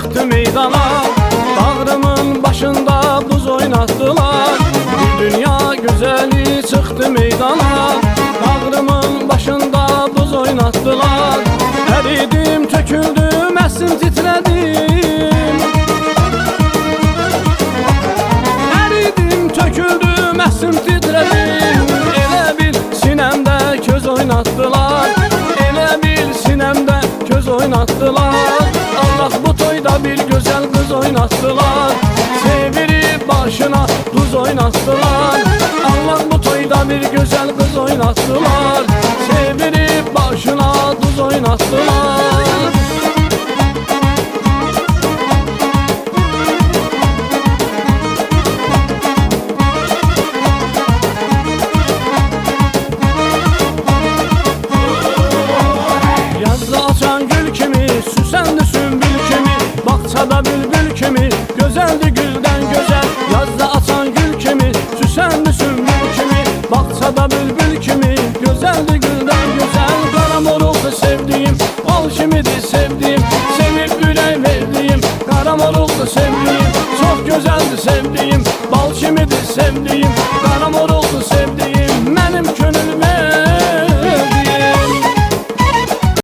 çıktı meydana. Bağrımın başında buz oynattılar. Bir dünya güzeli çıktı meydana. Bağrımın başında buz oynattılar. Eridim, töküldüm, əsim titredim. Eridim, töküldüm, əsim titredim. Elə bil sinemde köz oynattılar. Elə bil sinemde köz oynattılar. Allah bu toyda bir güzel kız oynattılar. Sevirip başına tuz oynattılar. Allah bu toyda bir güzel kız oynattılar. Sevirip başına tuz oynattılar. Yazda açan gül kimi, süsendi sümbül kimi, bahçada bülbül kimi, gözeldi gülden güzel. Yazda açan gül kimi, süsendi sümbül kimi, bahçada bülbül kimi, gözeldi gülden güzel. Kara moruklu sevdiğim, bal kimidir sevdiğim, sevip ürək verdiğim. Kara moruklu sevdiğim, çok güzeldi sevdiğim, bal kimidir sevdiğim. Kara moruklu